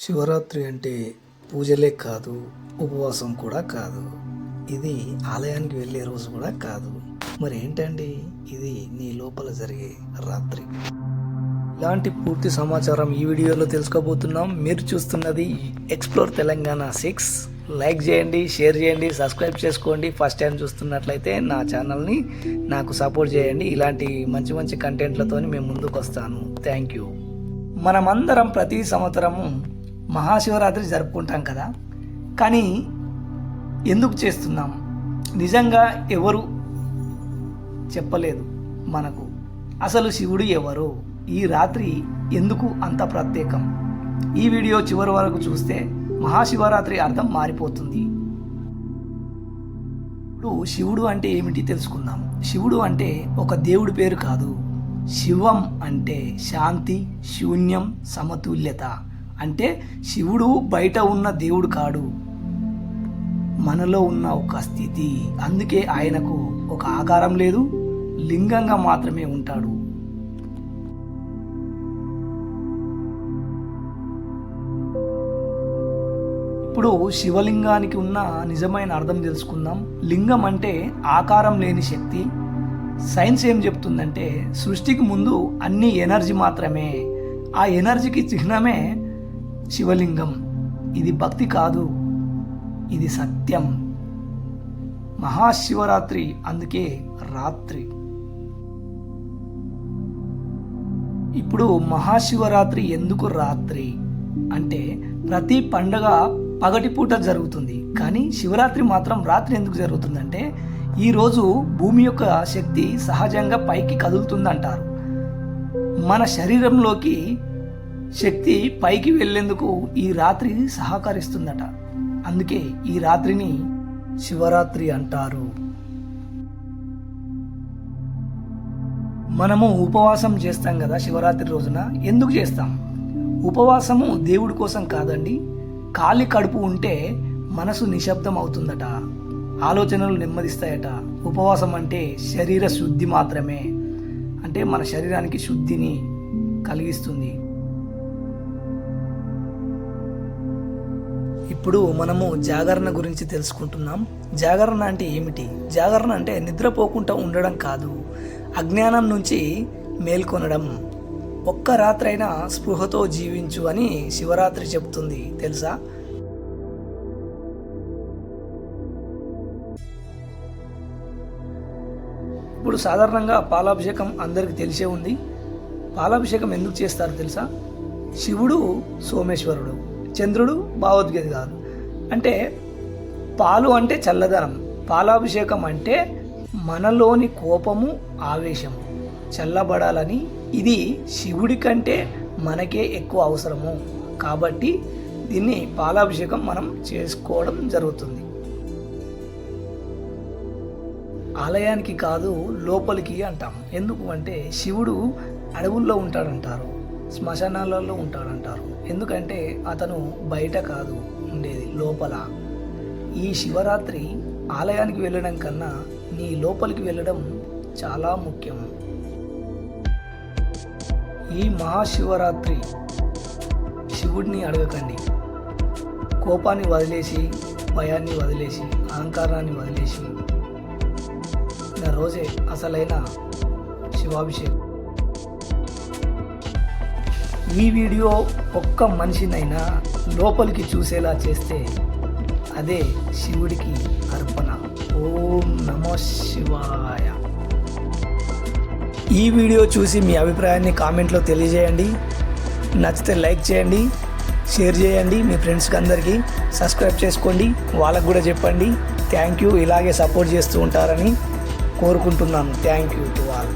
శివరాత్రి అంటే పూజలే కాదు, ఉపవాసం కూడా కాదు. ఇది ఆలయానికి వెళ్ళే రోజు కూడా కాదు. మరి ఏంటండి ఇది? నీ లోపల జరిగే రాత్రి. ఇలాంటి పూర్తి సమాచారం ఈ వీడియోలో తెలుసుకోబోతున్నాం. మీరు చూస్తున్నది ఎక్స్ప్లోర్ తెలంగాణ 6. లైక్ చేయండి, షేర్ చేయండి, సబ్స్క్రైబ్ చేసుకోండి. ఫస్ట్ టైం చూస్తున్నట్లయితే నా ఛానల్ని నాకు సపోర్ట్ చేయండి. ఇలాంటి మంచి మంచి కంటెంట్లతో మేము ముందుకు వస్తాను. Thank you. మనమందరం ప్రతి సంవత్సరము మహాశివరాత్రి జరుపుకుంటాం కదా, కానీ ఎందుకు చేస్తున్నాం? నిజంగా ఎవరు చెప్పలేదు మనకు. అసలు శివుడు ఎవరు? ఈ రాత్రి ఎందుకు అంత ప్రత్యేకం? ఈ వీడియో చివరి వరకు చూస్తే మహాశివరాత్రి అర్థం మారిపోతుంది. ఇప్పుడు శివుడు అంటే ఏమిటి తెలుసుకుందాం. శివుడు అంటే ఒక దేవుడి పేరు కాదు. శివం అంటే శాంతి, శూన్యం, సమతుల్యత. అంటే శివుడు బయట ఉన్న దేవుడు కాడు, మనలో ఉన్న ఒక స్థితి. అందుకే ఆయనకు ఒక ఆకారం లేదు, లింగంగా మాత్రమే ఉంటాడు. ఇప్పుడు శివలింగానికి ఉన్న నిజమైన అర్థం తెలుసుకుందాం. లింగం అంటే ఆకారం లేని శక్తి. సైన్స్ ఏం చెప్తుందంటే సృష్టికి ముందు అన్ని ఎనర్జీ మాత్రమే. ఆ ఎనర్జీకి చిహ్నమే శివలింగం. ఇది భక్తి కాదు, ఇది సత్యం. మహాశివరాత్రి అందుకే రాత్రి. ఇప్పుడు మహాశివరాత్రి ఎందుకు రాత్రి అంటే, ప్రతి పండగ పగటిపూట జరుగుతుంది, కానీ శివరాత్రి మాత్రం రాత్రి ఎందుకు జరుగుతుందంటే, ఈరోజు భూమి యొక్క శక్తి సహజంగా పైకి కదులుతుందంటారు. మన శరీరంలోకి శక్తి పైకి వెళ్ళేందుకు ఈ రాత్రి సహకరిస్తుందట. అందుకే ఈ రాత్రిని శివరాత్రి అంటారు. మనము ఉపవాసం చేస్తాం కదా శివరాత్రి రోజున. ఎందుకు చేస్తాం? ఉపవాసము దేవుడి కోసం కాదండి. ఖాళీ కడుపు ఉంటే మనసు నిశ్శబ్దం అవుతుందట, ఆలోచనలు నెమ్మదిస్తాయట. ఉపవాసం అంటే శరీర శుద్ధి మాత్రమే. అంటే మన శరీరానికి శుద్ధిని కలిగిస్తుంది. ఇప్పుడు మనము జాగరణ గురించి తెలుసుకుంటున్నాం. జాగరణ అంటే ఏమిటి? జాగరణ అంటే నిద్రపోకుండా ఉండడం కాదు, అజ్ఞానం నుంచి మేల్కొనడం. ఒక్క రాత్రైనా స్పృహతో జీవించు అని శివరాత్రి చెప్తుంది, తెలుసా? ఇప్పుడు సాధారణంగా పాలాభిషేకం అందరికీ తెలిసే ఉంది. పాలాభిషేకం ఎందుకు చేస్తారు తెలుసా? శివుడు సోమేశ్వరుడు, చంద్రుడు భావోద్గీతాలు. అంటే పాలు అంటే చల్లదనం, పాలాభిషేకం అంటే మనలోని కోపము, ఆవేశము చల్లబడాలని. ఇది శివుడి కంటే మనకే ఎక్కువ అవసరము కాబట్టి దీన్ని పాలాభిషేకం మనం చేసుకోవడం జరుగుతుంది. ఆలయానికి కాదు, లోపలికి అంటాం. ఎందుకు అంటే శివుడు అడవుల్లో ఉంటాడంటారు, శ్మశానాలలో ఉంటాడంటారు. ఎందుకంటే అతను బయట కాదు ఉండేది, లోపల. ఈ శివరాత్రి ఆలయానికి వెళ్ళడం కన్నా నీ లోపలికి వెళ్ళడం చాలా ముఖ్యం. ఈ మహాశివరాత్రి శివుడిని అడగకండి. కోపాన్ని వదిలేసి, భయాన్ని వదిలేసి, అహంకారాన్ని వదిలేసి నా రోజే అసలైన శివాభిషేకం. ఈ వీడియో ఒక్క మనిషినైనా లోపలికి చూసేలా చేస్తే అదే శివుడికి అర్పణ. ఓం నమో శివాయ. ఈ వీడియో చూసి మీ అభిప్రాయాన్ని కామెంట్లో తెలియజేయండి. నచ్చితే లైక్ చేయండి, షేర్ చేయండి మీ ఫ్రెండ్స్కి అందరికీ. సబ్స్క్రైబ్ చేసుకోండి, వాళ్ళకు కూడా చెప్పండి. Thank you. ఇలాగే సపోర్ట్ చేస్తూ ఉంటారని కోరుకుంటున్నాను. Thank you to all.